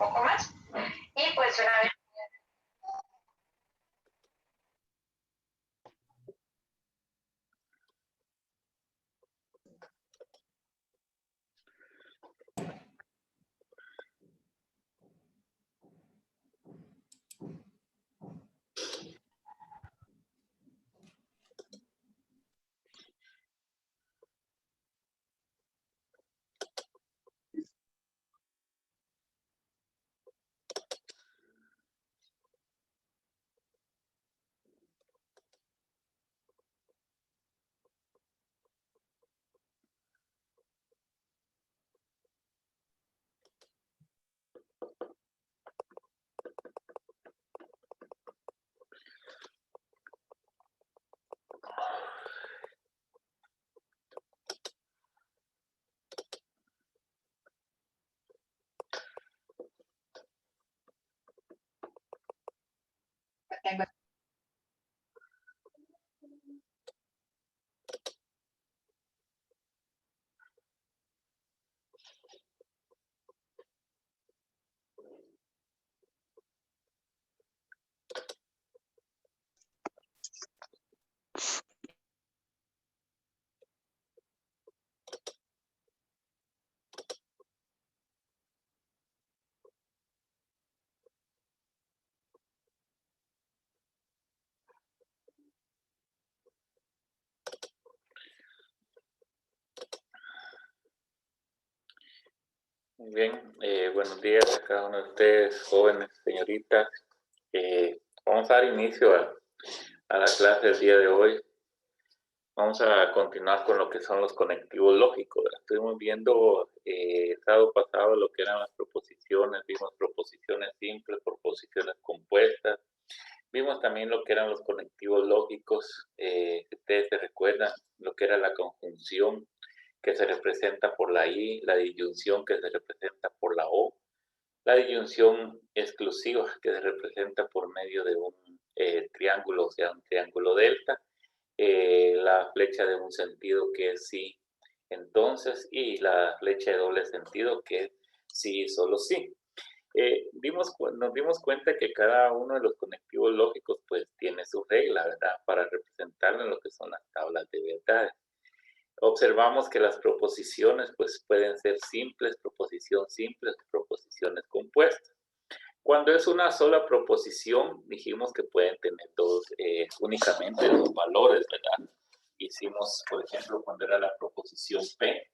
poco más. Y pues una vez tengo. Muy bien, buenos días a cada uno de ustedes, jóvenes, señoritas. Vamos a dar inicio a la clase del día de hoy. Vamos a continuar con lo que son los conectivos lógicos. Estuvimos viendo sábado pasado lo que eran las proposiciones, vimos proposiciones simples, proposiciones compuestas. Vimos también lo que eran los conectivos lógicos, ustedes se recuerdan lo que era la conjunción, que se representa por la I, la disyunción que se representa por la O, la disyunción exclusiva que se representa por medio de un triángulo, o sea, un triángulo delta, la flecha de un sentido que es sí, entonces, y la flecha de doble sentido que es sí, solo sí. Nos dimos cuenta que cada uno de los conectivos lógicos pues tiene su regla, ¿verdad? Para representarlo en lo que son las tablas de verdades. Observamos que las proposiciones pues pueden ser simples, proposiciones compuestas. Cuando es una sola proposición, dijimos que pueden tener únicamente dos valores, ¿verdad? Hicimos, por ejemplo, cuando era la proposición P,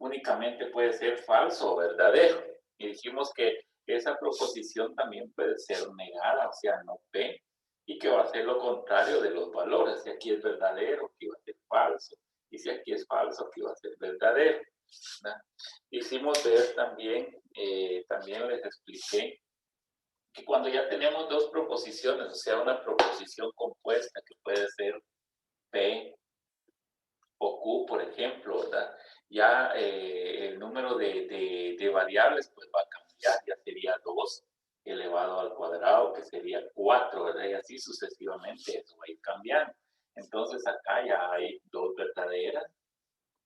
únicamente puede ser falso o verdadero. Y dijimos que esa proposición también puede ser negada, o sea, no P, y que va a ser lo contrario de los valores. Si aquí es verdadero, aquí va a ser falso. Y si aquí es falso, aquí va a ser verdadero, ¿verdad? Hicimos ver también, también les expliqué que cuando ya tenemos dos proposiciones, o sea, una proposición compuesta que puede ser P o Q, por ejemplo, ¿verdad? Ya el número de variables pues va a cambiar, ya sería 2 elevado al cuadrado, que sería 4, ¿verdad? Y así sucesivamente eso va a ir cambiando. Entonces acá ya hay dos verdaderas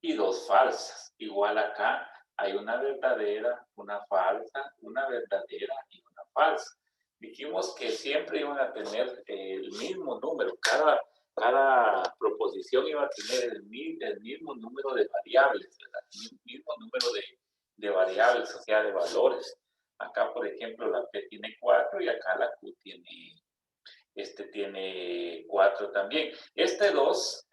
y dos falsas. Igual acá hay una verdadera, una falsa, una verdadera y una falsa. Dijimos que siempre iban a tener el mismo número, cada proposición iba a tener el mismo número de variables, ¿verdad? El mismo número de variables, o sea, de valores. Acá, por ejemplo, la P tiene 4 y acá la Q tiene 4 también. Este 2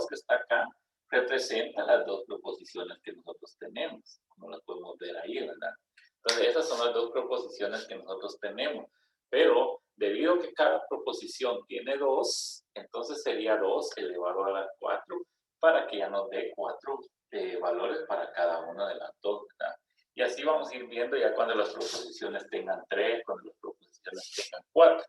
que está acá, representa las dos proposiciones que nosotros tenemos, como las podemos ver ahí, ¿verdad? Entonces, esas son las dos proposiciones que nosotros tenemos. Pero, debido a que cada proposición tiene 2, entonces sería 2 elevado a la 4 para que ya nos dé 4 valores para cada una de las dos, ¿verdad? Y así vamos a ir viendo ya cuando las proposiciones tengan 3, cuando las proposiciones tengan 4.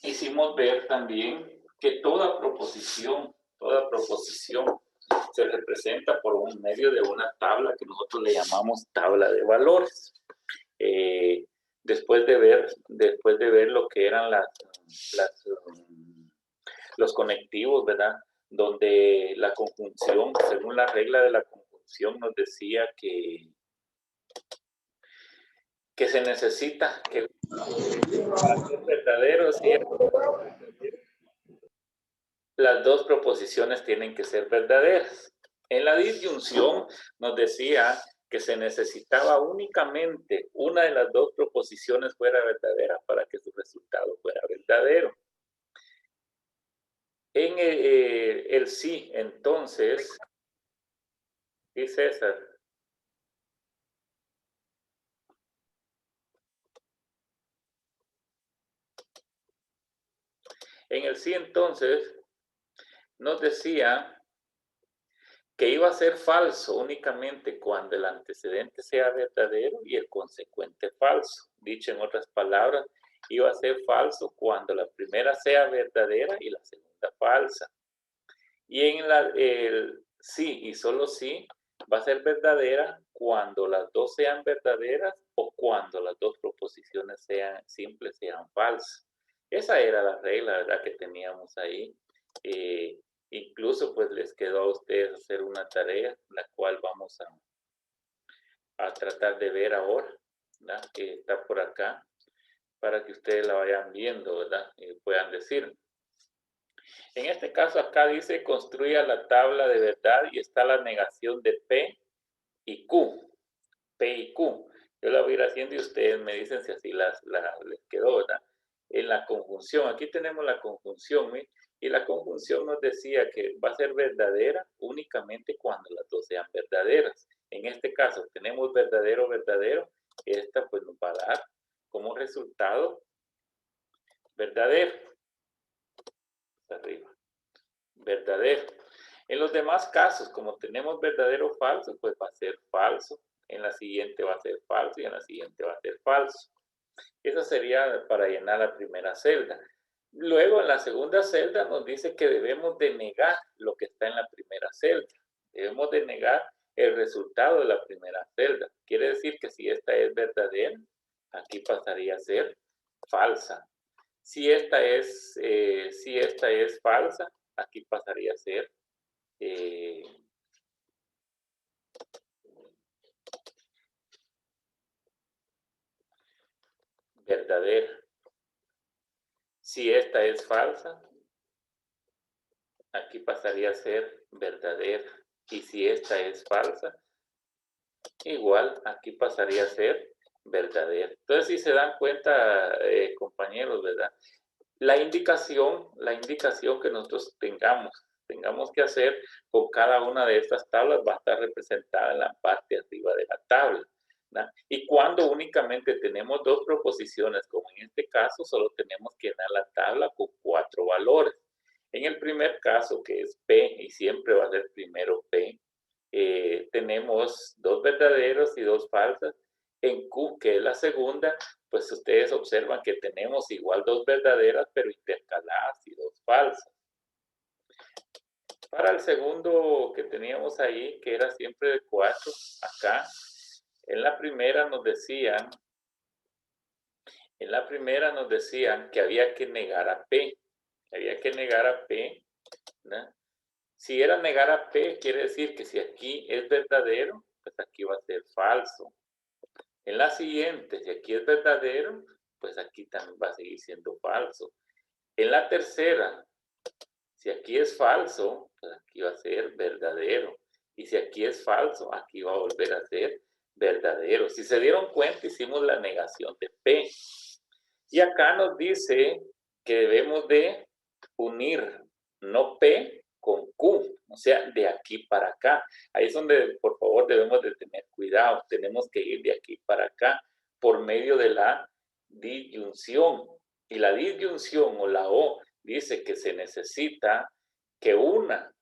Hicimos ver también que toda proposición se representa por un medio de una tabla que nosotros le llamamos tabla de valores. Después de ver lo que eran los conectivos, ¿verdad? Donde la conjunción, según la regla de la conjunción, disyunción nos decía que se necesita que para ser verdadero, las dos proposiciones tienen que ser verdaderas. En la disyunción nos decía que se necesitaba únicamente una de las dos proposiciones fuera verdadera para que su resultado fuera verdadero. En el sí, entonces, sí, César. En el sí, entonces, nos decía que iba a ser falso únicamente cuando el antecedente sea verdadero y el consecuente falso. Dicho en otras palabras, iba a ser falso cuando la primera sea verdadera y la segunda falsa. Y en el sí y solo sí va a ser verdadera cuando las dos sean verdaderas o cuando las dos proposiciones sean simples, sean falsas. Esa era la regla, ¿verdad?, que teníamos ahí. Incluso pues les quedó a ustedes hacer una tarea, la cual vamos a tratar de ver ahora, ¿verdad?, que está por acá, para que ustedes la vayan viendo, ¿verdad?, y puedan decir. En este caso acá dice construya la tabla de verdad y está la negación de P y Q. P y Q. Yo la voy a ir haciendo y ustedes me dicen si así les quedó, ¿verdad? En la conjunción, aquí tenemos la conjunción, ¿eh? Y la conjunción nos decía que va a ser verdadera únicamente cuando las dos sean verdaderas. En este caso tenemos verdadero, verdadero. Esta pues nos va a dar como resultado verdadero. Hasta arriba. Verdadero. En los demás casos, como tenemos verdadero o falso, pues va a ser falso. En la siguiente va a ser falso y en la siguiente va a ser falso. Eso sería para llenar la primera celda. Luego, en la segunda celda nos dice que debemos de negar lo que está en la primera celda. Debemos de negar el resultado de la primera celda. Quiere decir que si esta es verdadera, aquí pasaría a ser falsa. Si esta es falsa, aquí pasaría a ser verdadera. Si esta es falsa, aquí pasaría a ser verdadera. Y si esta es falsa, igual aquí pasaría a ser verdadera. Entonces, si se dan cuenta, compañeros, ¿verdad? La indicación que nosotros tengamos que hacer con cada una de estas tablas va a estar representada en la parte arriba de la tabla, ¿verdad? Y cuando únicamente tenemos dos proposiciones, como en este caso, solo tenemos que llenar la tabla con 4 valores. En el primer caso, que es P, y siempre va a ser primero P, tenemos 2 verdaderos y 2 falsas. En Q, que es la segunda, pues ustedes observan que tenemos igual 2 verdaderas, pero intercaladas y 2 falsas. Para el segundo que teníamos ahí, que era siempre de 4, acá, en la primera nos decían que había que negar a P, ¿verdad? Si era negar a P, quiere decir que si aquí es verdadero, pues aquí va a ser falso. En la siguiente, si aquí es verdadero, pues aquí también va a seguir siendo falso. En la tercera, si aquí es falso, pues aquí va a ser verdadero. Y si aquí es falso, aquí va a volver a ser verdadero. Si se dieron cuenta, hicimos la negación de P. Y acá nos dice que debemos de unir no P con Q, o sea, de aquí para acá. Ahí es donde, por favor, debemos de tener cuidado. Tenemos que ir de aquí para acá por medio de la disyunción. Y la disyunción o la O dice que se necesita que una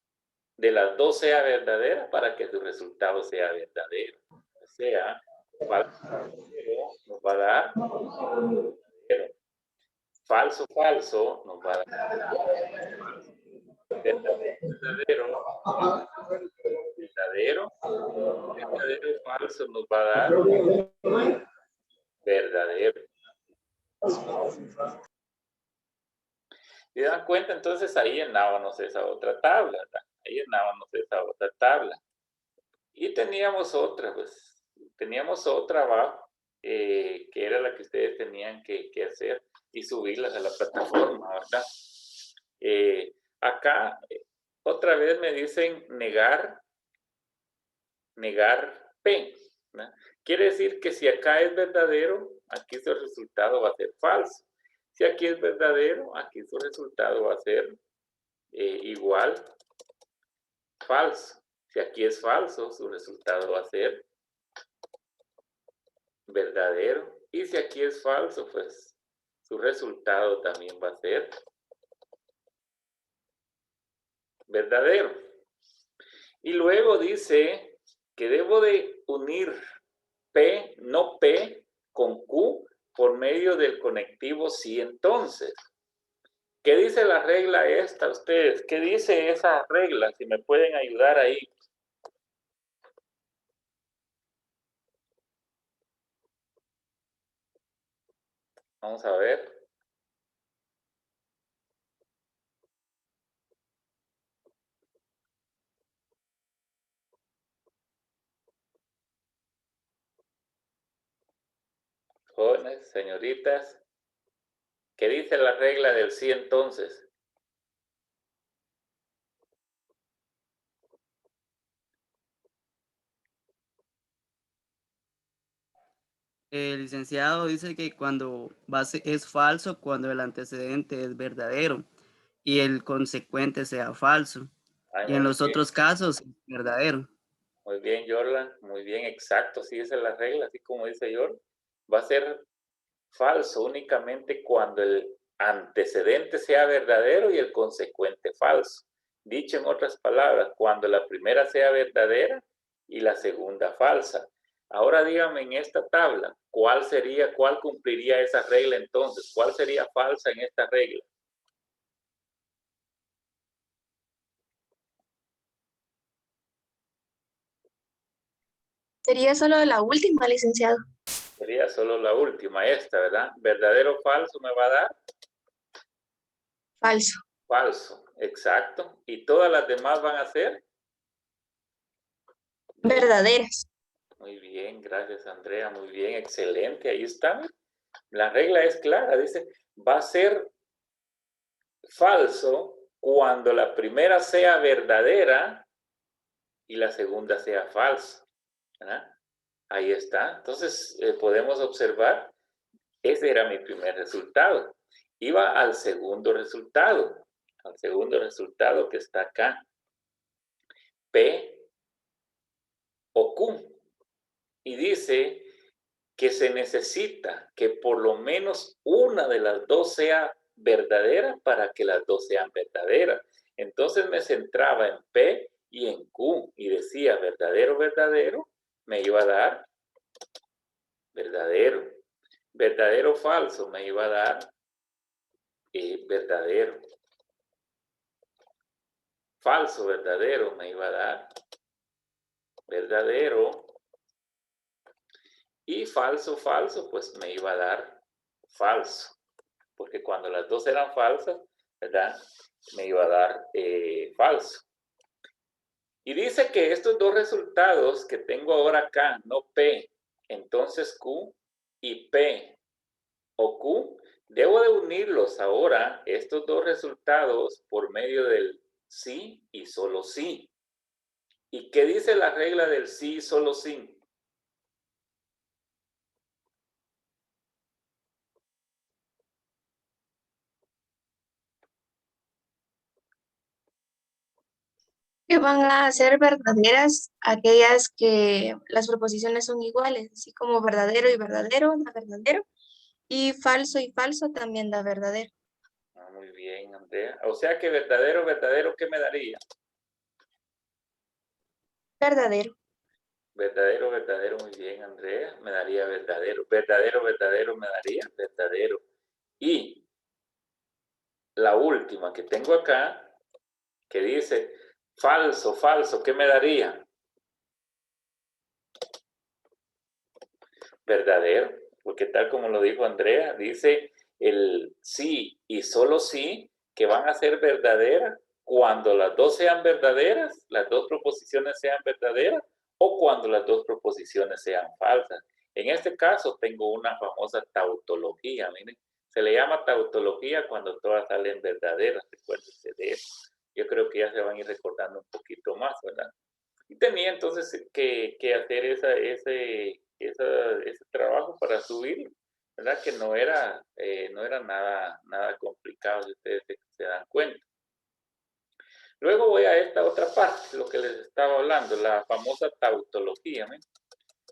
de las dos sea verdadera para que su resultado sea verdadero. O sea, nos va a dar verdadero. Falso, falso, nos va a dar verdadero, verdadero, verdadero y falso nos va a dar verdadero. ¿Se dan cuenta? Entonces ahí llenábamos esa otra tabla, ¿verdad? Ahí llenábamos esa otra tabla. Y teníamos otra, pues, teníamos otra abajo, que era la que ustedes tenían que hacer y subirlas a la plataforma, ¿verdad? Acá, otra vez me dicen negar P, ¿no? Quiere decir que si acá es verdadero, aquí su resultado va a ser falso. Si aquí es verdadero, aquí su resultado va a ser igual falso. Si aquí es falso, su resultado va a ser verdadero. Y si aquí es falso, pues su resultado también va a ser verdadero. Y luego dice que debo de unir P, no P, con Q por medio del conectivo sí entonces. ¿Qué dice la regla esta ustedes? ¿Qué dice esa regla? Si me pueden ayudar ahí. Vamos a ver. Jóvenes, señoritas, ¿qué dice la regla del sí entonces? El licenciado dice que cuando es falso cuando el antecedente es verdadero y el consecuente sea falso. Ay, Y en los otros casos es verdadero. muy bien, Jordan, muy bien, exacto, sí esa es la regla, así como dice Jordan. Va a ser falso únicamente cuando el antecedente sea verdadero y el consecuente falso. Dicho en otras palabras, cuando la primera sea verdadera y la segunda falsa. Ahora dígame en esta tabla, ¿cuál cumpliría esa regla entonces? ¿Cuál sería falsa en esta regla? Sería solo la última, licenciado. Sería solo la última, esta, ¿verdad? ¿Verdadero o falso me va a dar? Falso. Falso, exacto. ¿Y todas las demás van a ser? Verdaderas. Muy bien, gracias Andrea, muy bien, excelente, ahí está. La regla es clara, dice, va a ser falso cuando la primera sea verdadera y la segunda sea falsa, ¿verdad? Ahí está. Entonces, podemos observar, ese era mi primer resultado. Iba al segundo resultado que está acá. P o Q. Y dice que se necesita que por lo menos una de las dos sea verdadera para que las dos sean verdaderas. Entonces me centraba en P y en Q y decía verdadero, verdadero, me iba a dar verdadero. Verdadero, falso, me iba a dar verdadero. Falso, verdadero, me iba a dar verdadero. Y falso, falso, pues me iba a dar falso. Porque cuando las dos eran falsas, ¿verdad? Me iba a dar falso. Y dice que estos dos resultados que tengo ahora acá, no P, entonces Q y P o Q, debo de unirlos ahora, estos dos resultados, por medio del sí y solo sí. ¿Y qué dice la regla del sí y solo sí? Que van a ser verdaderas aquellas que las proposiciones son iguales, así como verdadero y verdadero da verdadero, y falso también da verdadero. Ah, muy bien, Andrea. O sea que verdadero, verdadero, ¿qué me daría? Verdadero. Verdadero, verdadero, muy bien, Andrea. Me daría verdadero. Verdadero, verdadero, me daría verdadero. Y la última que tengo acá, que dice falso, falso, ¿qué me daría? Verdadero, porque tal como lo dijo Andrea, dice el sí y solo sí que van a ser verdaderas cuando las dos sean verdaderas, las dos proposiciones sean verdaderas, o cuando las dos proposiciones sean falsas. En este caso tengo una famosa tautología, miren, se le llama tautología cuando todas salen verdaderas, recuérdense de eso. Yo creo que ya se van a ir recordando un poquito más, ¿verdad? Y tenía entonces que hacer ese trabajo para subir, ¿verdad? Que no era nada complicado, si ustedes se dan cuenta. Luego voy a esta otra parte, lo que les estaba hablando, la famosa tautología, ¿eh?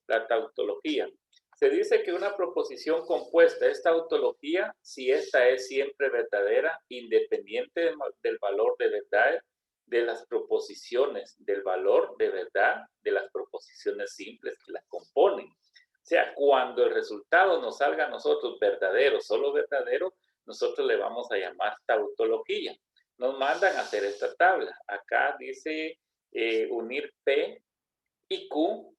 La tautología. Se dice que una proposición compuesta es tautología si esta es siempre verdadera, independiente del valor de verdad de las proposiciones, del valor de verdad de las proposiciones simples que las componen. O sea, cuando el resultado nos salga a nosotros verdadero, solo verdadero, nosotros le vamos a llamar tautología. Nos mandan a hacer esta tabla. Acá dice unir P y Q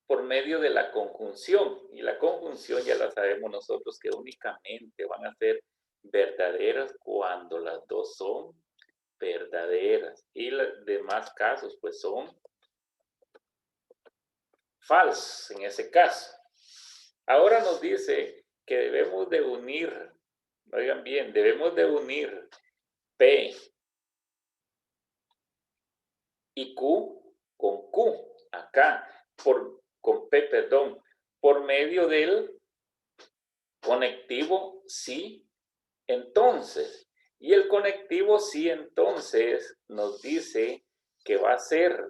por medio de la conjunción. Y la conjunción ya la sabemos nosotros que únicamente van a ser verdaderas cuando las dos son verdaderas. Y los demás casos pues son falsos en ese caso. Ahora nos dice que debemos de unir, oigan bien, debemos de unir P y Q con Q, acá, con P, perdón, por medio del conectivo sí, entonces. Y el conectivo sí, entonces, nos dice que va a ser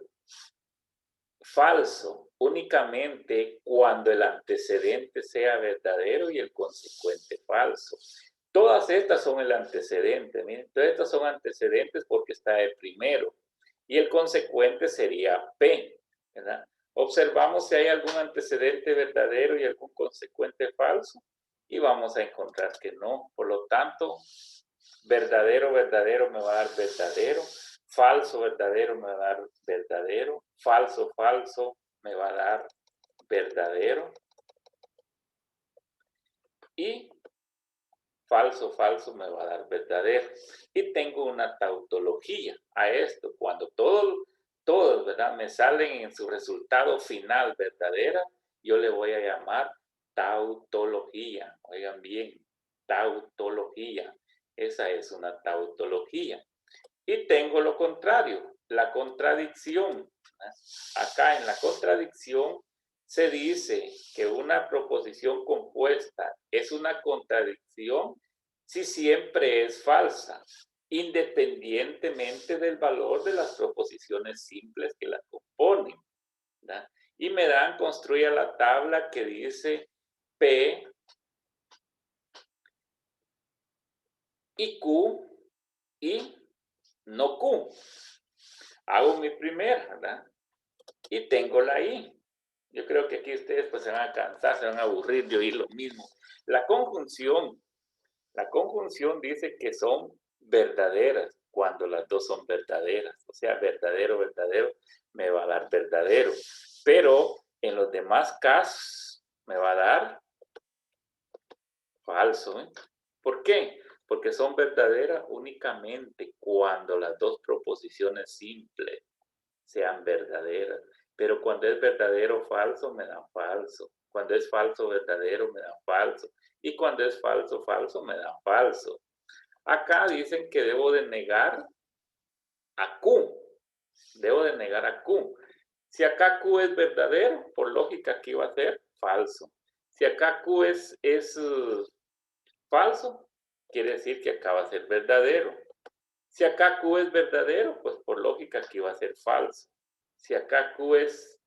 falso únicamente cuando el antecedente sea verdadero y el consecuente falso. Todas estas son el antecedente, miren, todas estas son antecedentes porque está el primero y el consecuente sería P, ¿verdad? Observamos si hay algún antecedente verdadero y algún consecuente falso y vamos a encontrar que no. Por lo tanto, verdadero, verdadero me va a dar verdadero, falso, verdadero me va a dar verdadero, falso, falso me va a dar verdadero y falso, falso me va a dar verdadero. Y tengo una tautología a esto. Cuando todos, ¿verdad?, me salen en su resultado final verdadera, yo le voy a llamar tautología. Oigan bien, tautología. Esa es una tautología. Y tengo lo contrario, la contradicción. Acá en la contradicción se dice que una proposición compuesta es una contradicción si siempre es falsa, independientemente del valor de las proposiciones simples que la componen, ¿verdad? Y me dan, construya la tabla que dice P y Q y no Q. Hago mi primera, ¿verdad? Y tengo la I. Yo creo que aquí ustedes pues se van a cansar, se van a aburrir de oír lo mismo. La conjunción dice que son verdaderas cuando las dos son verdaderas. O sea, verdadero, verdadero, me va a dar verdadero. Pero en los demás casos me va a dar falso, ¿eh? ¿Por qué? Porque son verdaderas únicamente cuando las dos proposiciones simples sean verdaderas. Pero cuando es verdadero falso, me dan falso. Cuando es falso verdadero, me dan falso. Y cuando es falso falso, me dan falso. Acá dicen que debo de negar a Q. Debo de negar a Q. Si acá Q es verdadero, por lógica aquí va a ser falso. Si acá Q es falso, quiere decir que acá va a ser verdadero. Si acá Q es verdadero, pues por lógica aquí va a ser falso. Si acá Q es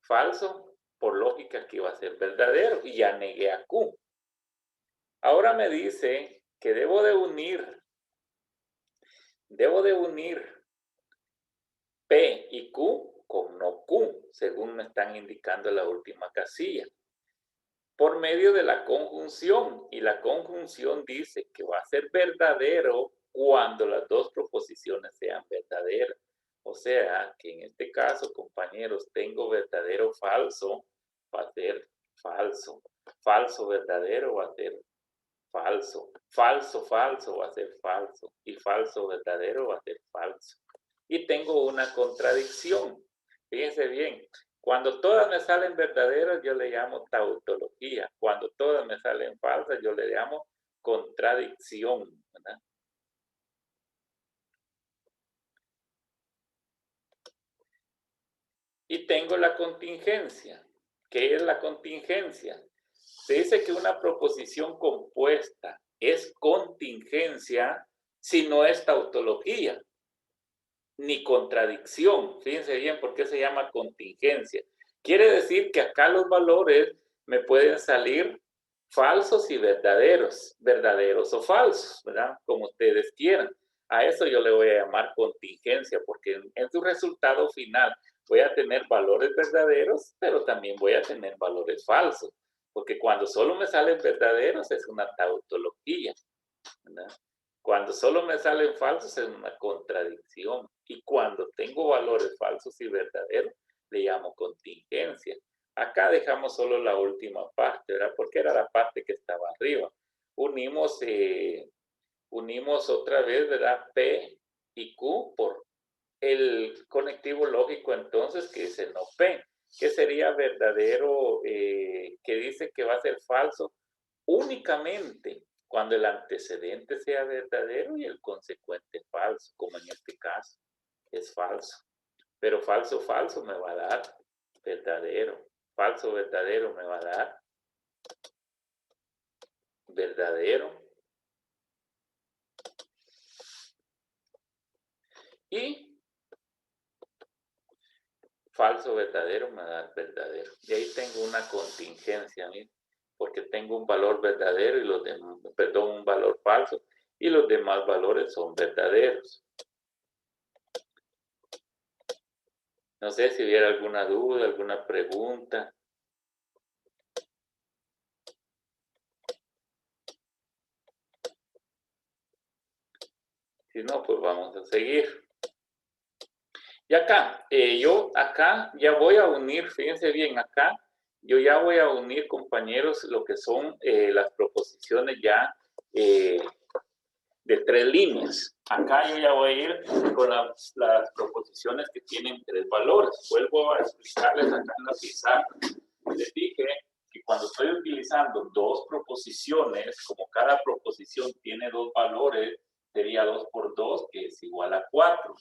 falso, por lógica aquí va a ser verdadero y ya negué a Q. Ahora me dice que debo de unir P y Q con no Q, según me están indicando en la última casilla, por medio de la conjunción. Y la conjunción dice que va a ser verdadero cuando las dos proposiciones sean verdaderas. O sea, que en este caso, compañeros, tengo verdadero falso, va a ser falso. Falso verdadero va a ser falso. Falso falso va a ser falso. Y falso verdadero va a ser falso. Y tengo una contradicción. Fíjense bien, Cuando todas me salen verdaderas, yo le llamo tautología. Cuando todas me salen falsas, yo le llamo contradicción, ¿verdad? Y tengo la contingencia. ¿Qué es la contingencia? Se dice que una proposición compuesta es contingencia si no es tautología, ni contradicción. Fíjense bien por qué se llama contingencia. Quiere decir que acá los valores me pueden salir falsos y verdaderos, verdaderos o falsos, ¿verdad? Como ustedes quieran. A eso yo le voy a llamar contingencia, porque en su resultado final voy a tener valores verdaderos, pero también voy a tener valores falsos, porque cuando solo me salen verdaderos es una tautología, ¿verdad? Cuando solo me salen falsos es una contradicción. Y cuando tengo valores falsos y verdaderos, le llamo contingencia. Acá dejamos solo la última parte, ¿verdad? Porque era la parte que estaba arriba. Unimos otra vez, ¿verdad? P y Q por el conectivo lógico entonces, que es el no P, que sería verdadero, que dice que va a ser falso únicamente cuando el antecedente sea verdadero y el consecuente falso, como en este caso es falso. Pero falso, falso me va a dar verdadero. Falso, verdadero me va a dar verdadero. Y falso, verdadero me va a dar verdadero. Y ahí tengo una contingencia, ¿sí? Porque tengo un valor verdadero y los demás, perdón, un valor falso y los demás valores son verdaderos. No sé si hubiera alguna duda, alguna pregunta. Si no, pues vamos a seguir. Y acá, yo acá ya voy a unir, fíjense bien, acá yo ya voy a unir, compañeros, lo que son las proposiciones ya de 3 líneas. Acá yo ya voy a ir con las proposiciones que tienen 3 valores. Vuelvo a explicarles acá en la pizarra. Les dije que cuando estoy utilizando 2 proposiciones, como cada proposición tiene 2 valores, sería 2 por 2, que es igual a 4.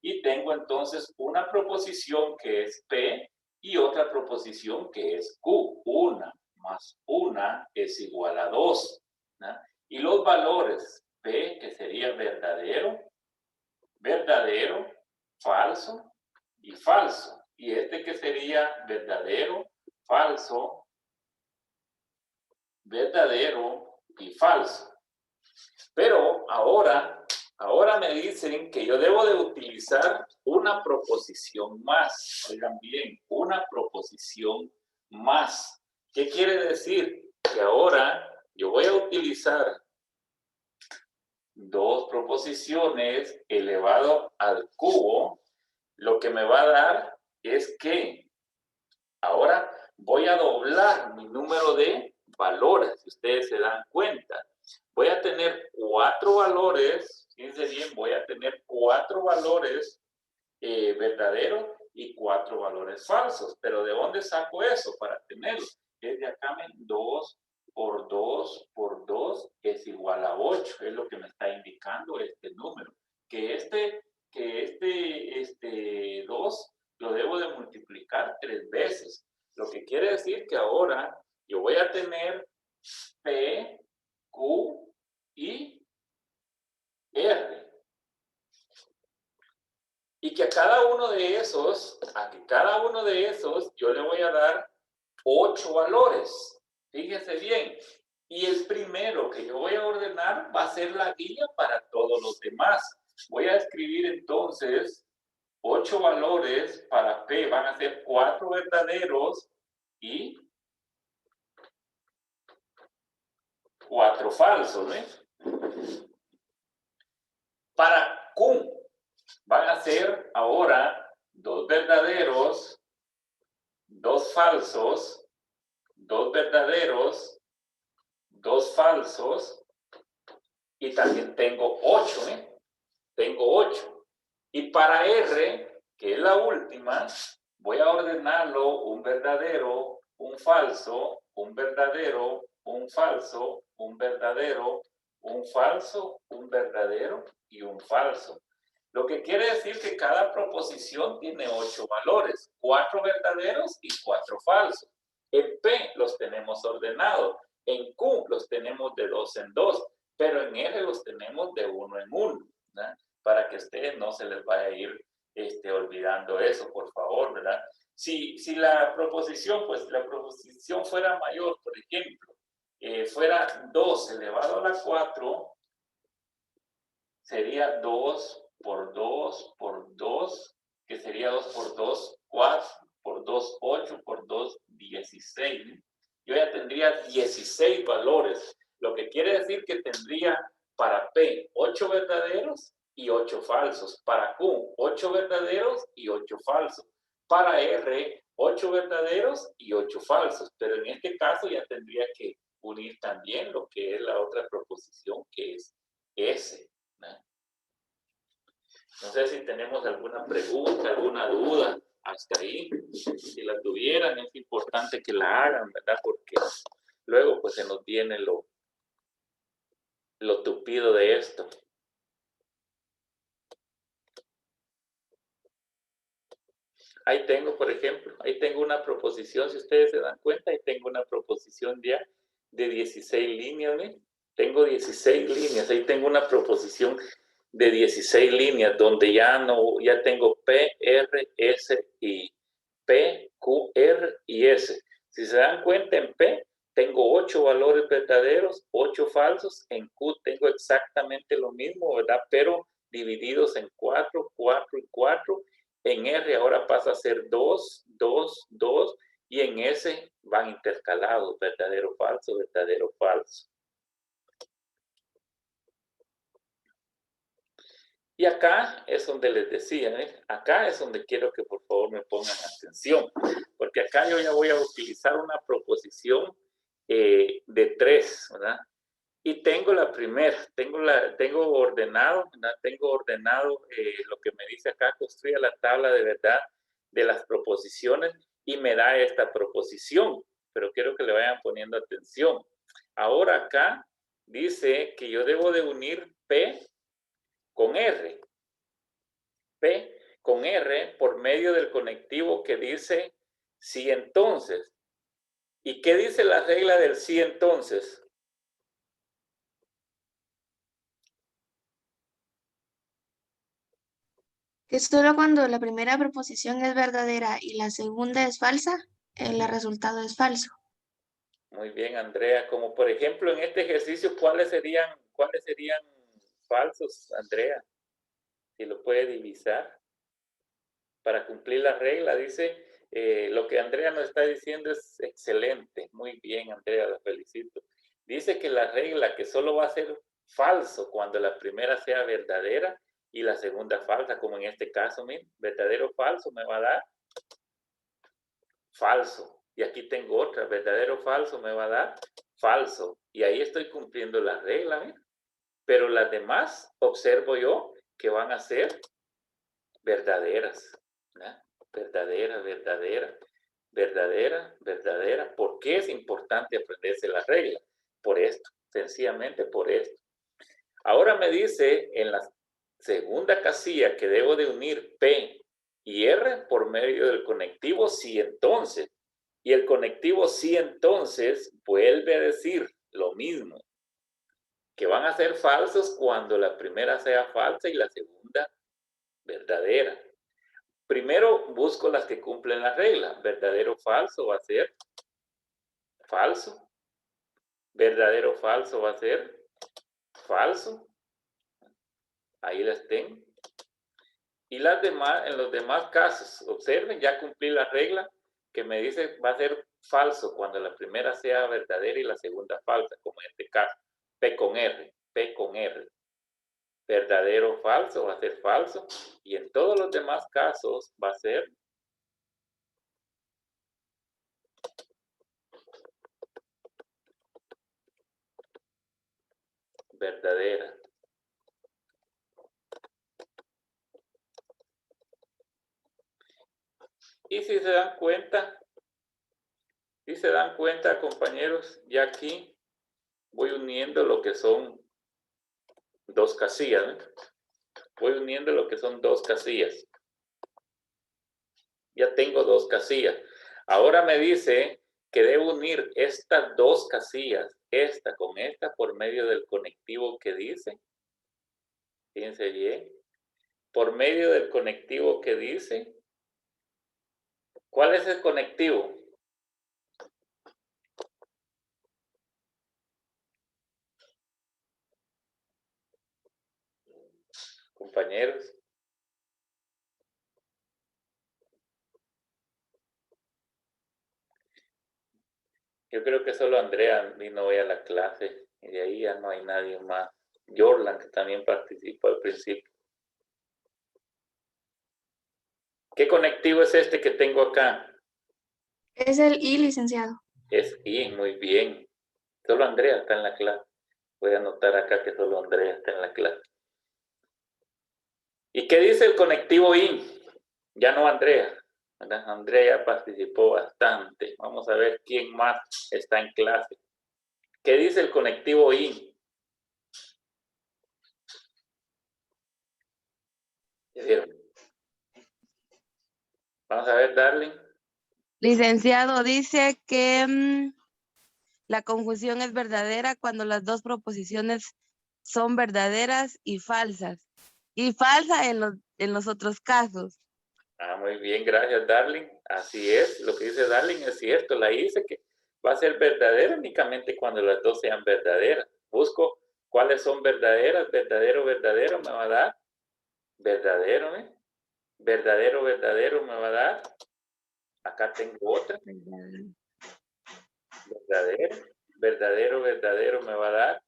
Y tengo entonces una proposición que es P y otra proposición que es Q. 1 más 1 es igual a 2, ¿no? Y los valores P, que sería verdadero, verdadero, falso y falso. Y este que sería verdadero, falso, verdadero y falso. Pero ahora me dicen que yo debo de utilizar una proposición más. Oigan bien, una proposición más. ¿Qué quiere decir? Que ahora yo voy a utilizar 2 proposiciones elevado al cubo. Lo que me va a dar es que ahora voy a doblar mi número de valores, si ustedes se dan cuenta. Voy a tener 4 valores, fíjense bien, voy a tener 4 valores verdaderos y 4 valores falsos. Pero ¿de dónde saco eso para tenerlo? Es de acá, 2 por 2 por 2 es igual a 8. Es lo que me está indicando este número. Que este 2 lo debo de multiplicar 3 veces. Lo que quiere decir que ahora yo voy a tener P, Q y R. Y que a cada uno de esos, yo le voy a dar 8 valores. Fíjense bien. Y el primero que yo voy a ordenar va a ser la guía para todos los demás. Voy a escribir entonces 8 valores para P. Van a ser 4 verdaderos y 4 falsos, ¿no? Para Q van a ser ahora 2 verdaderos, 2 falsos, 2 verdaderos, 2 falsos, y también tengo 8, ¿eh? Tengo 8. Y para R, que es la última, voy a ordenarlo un verdadero, un falso, un verdadero, un falso, un verdadero, un falso, un verdadero y un falso. Lo que quiere decir que cada proposición tiene 8 valores, 4 verdaderos y 4 falsos. En P los tenemos ordenados, en Q los tenemos de 2 en 2, pero en R los tenemos de 1 en 1, ¿verdad? Para que a ustedes no se les vaya a ir olvidando eso, por favor, ¿verdad? Si la proposición, pues la proposición fuera mayor, por ejemplo, fuera 2 elevado a la 4, sería 2 por 2 por 2, que sería 2 por 2, 4, por 2, 8, por 2, 16. Yo ya tendría 16 valores, lo que quiere decir que tendría para P 8 verdaderos y 8 falsos, para Q 8 verdaderos y 8 falsos, para R 8 verdaderos y 8 falsos, pero en este caso ya tendría que unir también lo que es la otra proposición, que es S. No sé si tenemos alguna pregunta, alguna duda hasta ahí. Si la tuvieran, es importante que la hagan, ¿verdad? Porque luego pues se nos viene lo tupido de esto. Ahí tengo, por ejemplo, ahí tengo una proposición, si ustedes se dan cuenta, ahí tengo una proposición ya de 16 líneas, ¿ven? Tengo 16 líneas, ahí tengo una proposición de 16 líneas donde ya tengo P, R, S y P, Q, R y S. Si se dan cuenta, en P tengo 8 valores verdaderos, 8 falsos, en Q tengo exactamente lo mismo, ¿verdad? Pero divididos en 4, 4 y 4. En R ahora pasa a ser 2, 2, 2, y en S van intercalados, verdadero, falso, verdadero, falso. Y acá es donde les decía, acá es donde quiero que por favor me pongan atención, porque acá yo ya voy a utilizar una proposición de 3, ¿verdad? Y tengo la primera, tengo ordenado, ¿verdad? Tengo ordenado lo que me dice acá, construya la tabla de verdad de las proposiciones y me da esta proposición, pero quiero que le vayan poniendo atención. Ahora acá dice que yo debo de unir P con R. P con R por medio del conectivo que dice si entonces. ¿Y qué dice la regla del si entonces? Que solo cuando la primera proposición es verdadera y la segunda es falsa, el resultado es falso. Muy bien, Andrea. Como por ejemplo en este ejercicio, ¿cuáles serían falsos, Andrea? Si lo puede divisar. Para cumplir la regla, dice, lo que Andrea nos está diciendo es excelente. Muy bien, Andrea, la felicito. Dice que la regla que solo va a ser falso cuando la primera sea verdadera y la segunda falsa, como en este caso, miren, verdadero falso me va a dar falso. Y aquí tengo otra, verdadero falso me va a dar falso. Y ahí estoy cumpliendo la regla, miren. Pero las demás observo yo que van a ser verdaderas, ¿verdad? Verdadera, verdadera, verdadera, verdadera. ¿Por qué es importante aprenderse la regla? Por esto, sencillamente por esto. Ahora me dice en la segunda casilla que debo de unir P y R por medio del conectivo si entonces. Y el conectivo si entonces vuelve a decir lo mismo, que van a ser falsos cuando la primera sea falsa y la segunda verdadera. Primero busco las que cumplen la regla. Verdadero o falso va a ser falso. Verdadero o falso va a ser falso. Ahí las tengo. Y las demás, en los demás casos, observen, ya cumplí la regla que me dice va a ser falso cuando la primera sea verdadera y la segunda falsa, como en este caso. P con R, P con R. Verdadero o falso va a ser falso. Y en todos los demás casos va a ser verdadera. Y si se dan cuenta, compañeros, ya aquí voy uniendo lo que son dos casillas, ¿no? Voy uniendo lo que son dos casillas. Ya tengo dos casillas. Ahora me dice que debo unir estas dos casillas, esta con esta, por medio del conectivo que dice. Fíjense bien. Por medio del conectivo que dice. ¿Cuál es el conectivo? Compañeros. Yo creo que solo Andrea vino hoy a la clase y de ahí ya no hay nadie más. Jorlan, que también participó al principio. ¿Qué conectivo es este que tengo acá? Es el I, licenciado. Es I, muy bien. Solo Andrea está en la clase. Voy a anotar acá que solo Andrea está en la clase. ¿Y qué dice el conectivo I? Ya no Andrea. ¿Verdad? Andrea participó bastante. Vamos a ver quién más está en clase. ¿Qué dice el conectivo I? ¿Ya vieron? Vamos a ver, Darling. Licenciado, dice que la conjunción es verdadera cuando las dos proposiciones son verdaderas y falsas. Y falsa en los otros casos. Muy bien, gracias, Darling. Así es, lo que dice Darling es cierto. La I dice que va a ser verdadera únicamente cuando las dos sean verdaderas. Busco cuáles son verdaderas. Verdadero, verdadero me va a dar. Verdadero, ¿eh? Verdadero, verdadero me va a dar. Acá tengo otra. Verdadero. Verdadero, verdadero me va a dar.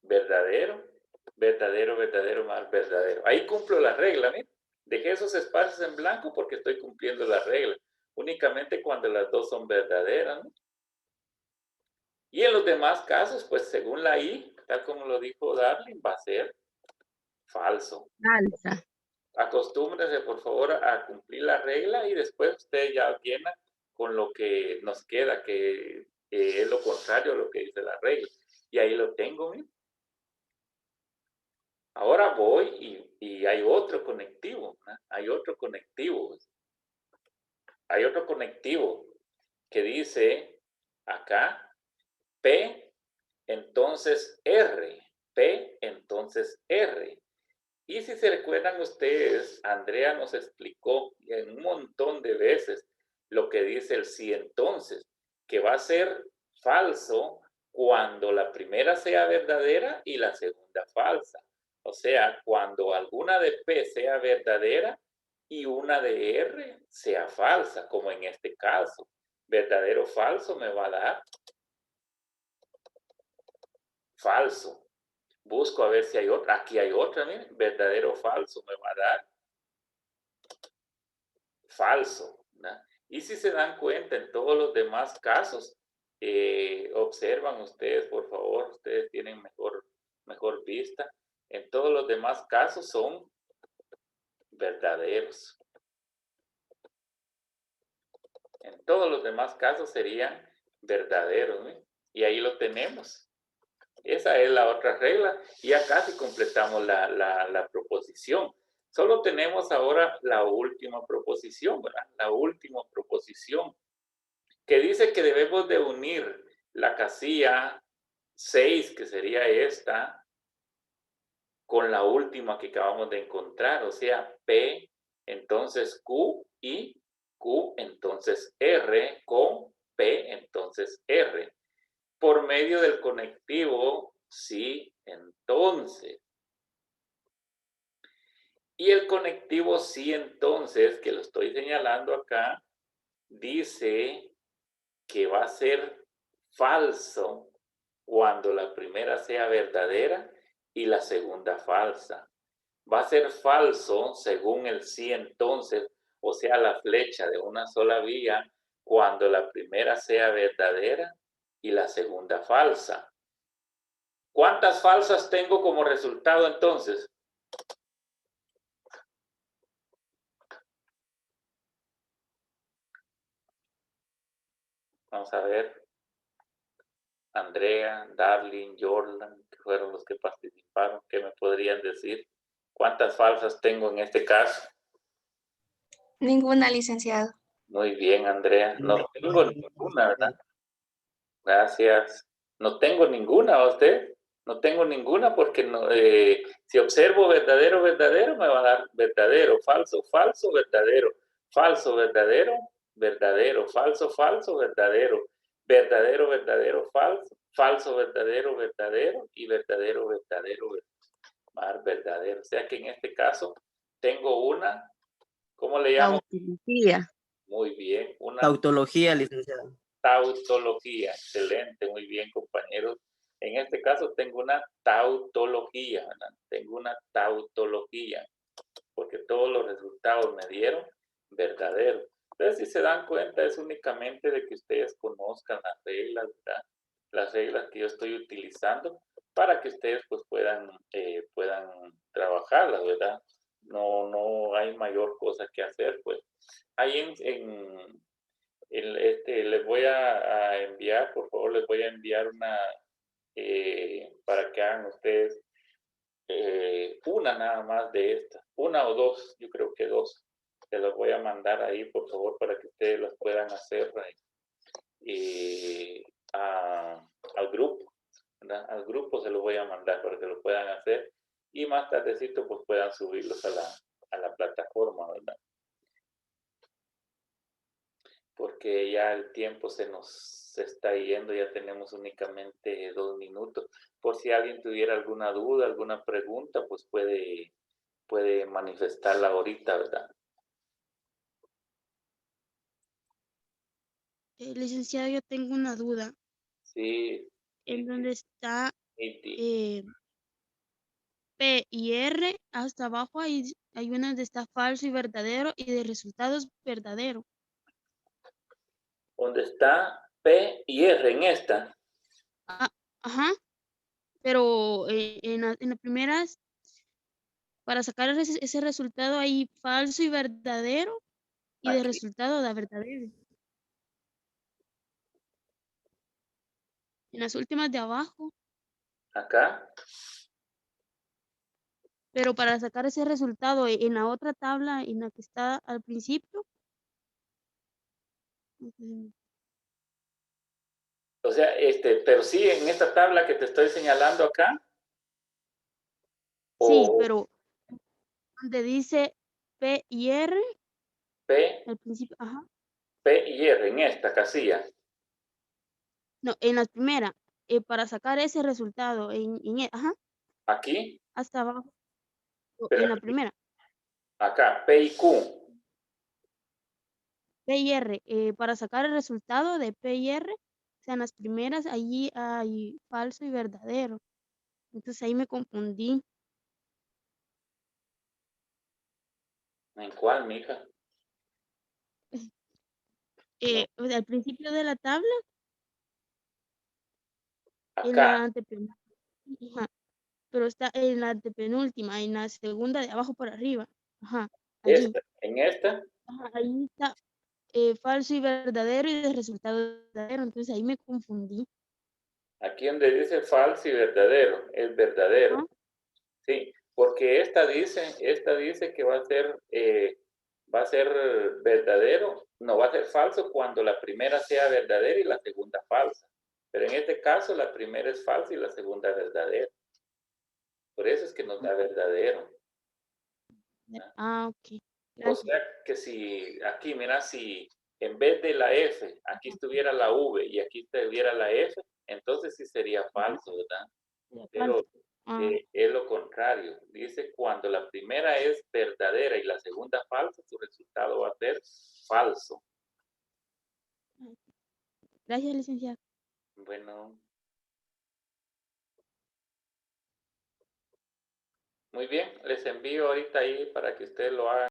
Verdadero. Verdadero, verdadero más verdadero. Ahí cumplo la regla, ¿eh? Dejé esos espacios en blanco porque estoy cumpliendo la regla. Únicamente cuando las dos son verdaderas, ¿no? Y en los demás casos, pues según la I, tal como lo dijo Darling, va a ser falso. Falsa. Acostúmbrense, por favor, a cumplir la regla y después usted ya llena con lo que nos queda, que es lo contrario a lo que dice la regla. Y ahí lo tengo, ¿eh? Ahora voy y hay otro conectivo, ¿no? Hay otro conectivo que dice acá P, entonces R, P, entonces R. Y si se recuerdan ustedes, Andrea nos explicó en un montón de veces lo que dice el sí entonces, que va a ser falso cuando la primera sea verdadera y la segunda falsa. O sea, cuando alguna de P sea verdadera y una de R sea falsa, como en este caso. Verdadero o falso me va a dar falso. Busco a ver si hay otra. Aquí hay otra, miren. Verdadero o falso me va a dar falso, ¿no? Y si se dan cuenta en todos los demás casos, observan ustedes, por favor, ustedes tienen mejor vista. En todos los demás casos son verdaderos. En todos los demás casos serían verdaderos, ¿no? Y ahí lo tenemos. Esa es la otra regla. Y ya casi completamos la proposición. Solo tenemos ahora la última proposición, ¿verdad? La última proposición que dice que debemos de unir la casilla 6, que sería esta, con la última que acabamos de encontrar, o sea, P, entonces Q, y Q, entonces R, con P, entonces R. Por medio del conectivo, sí, entonces. Y el conectivo sí, entonces, que lo estoy señalando acá, dice que va a ser falso cuando la primera sea verdadera y la segunda falsa. Va a ser falso según el sí, entonces, o sea, la flecha de una sola vía, cuando la primera sea verdadera y la segunda falsa. ¿Cuántas falsas tengo como resultado entonces? Vamos a ver. Andrea, Darling, Jordan, que fueron los que participaron. ¿Qué me podrían decir? ¿Cuántas falsas tengo en este caso? Ninguna, licenciado. Muy bien, Andrea. No tengo ninguna, ¿verdad? Gracias. No tengo ninguna, ¿a usted? No tengo ninguna porque no, si observo verdadero, verdadero, me va a dar verdadero, falso, falso, verdadero, falso, verdadero, verdadero, falso, falso, verdadero, verdadero, verdadero, falso, falso, verdadero, verdadero y verdadero, verdadero, más verdadero. O sea que en este caso tengo una, ¿cómo le llamo? Tautología. Muy bien, una Tautología, licenciado. tautología. Excelente, muy bien, compañeros. En este caso tengo una tautología, ¿verdad? Tengo una tautología, porque todos los resultados me dieron verdadero. Entonces, si se dan cuenta, es únicamente de que ustedes conozcan las reglas, ¿verdad? Las reglas que yo estoy utilizando para que ustedes pues puedan trabajarlas, ¿verdad? No hay mayor cosa que hacer, pues. Ahí les voy a enviar, por favor, les voy a enviar una, para que hagan ustedes una nada más de estas, una o dos, yo creo que dos. Se las voy a mandar ahí, por favor, para que ustedes las puedan hacer al grupo, ¿verdad? Al grupo se los voy a mandar para que lo puedan hacer y más tardecito pues puedan subirlos a la plataforma, ¿verdad? Porque ya el tiempo se nos está yendo, ya tenemos únicamente 2 minutos. Por si alguien tuviera alguna duda, alguna pregunta, pues puede manifestarla ahorita, ¿verdad? Licenciado, yo tengo una duda. Sí. En donde está Sí. P y R, hasta abajo hay una donde está falso y verdadero y de resultados verdadero. Donde está P y R en esta. Ajá. Pero en las primeras, para sacar ese resultado hay falso y verdadero y de Aquí. resultado da verdadero. En las últimas de abajo. Acá. Pero para sacar ese resultado en la otra tabla, en la que está al principio. O sea, pero sí, en esta tabla que te estoy señalando acá. Sí, pero donde dice P y R. P. Al principio, ajá. P y R en esta casilla. No, en la primera, para sacar ese resultado, ajá. Aquí. Hasta abajo. Pero En la primera. acá, P y Q. P y R, para sacar el resultado de P y R, o sea, en las primeras allí hay falso y verdadero. Entonces ahí me confundí. ¿En cuál, mija? O sea, al principio de la tabla, en Acá. la antepenúltima, ajá, pero está en la antepenúltima, en la segunda de abajo por arriba, ajá, allí. En esta. Ajá, ahí está falso y verdadero y de resultado verdadero, entonces ahí me confundí. Aquí donde dice falso y verdadero, es verdadero. Ajá. Sí, porque esta dice que va a ser verdadero, no va a ser falso cuando la primera sea verdadera y la segunda falsa. Pero en este caso la primera es falsa y la segunda verdadera. Por eso es que nos da verdadero. Ok. O Gracias. sea que si aquí, mira, si en vez de la F, aquí estuviera la V y aquí estuviera la F, entonces sí sería falso, ¿verdad? Pero es lo contrario. Dice cuando la primera es verdadera y la segunda falsa, su resultado va a ser falso. Gracias, licenciado. Bueno. Muy bien, les envío ahorita ahí para que ustedes lo hagan.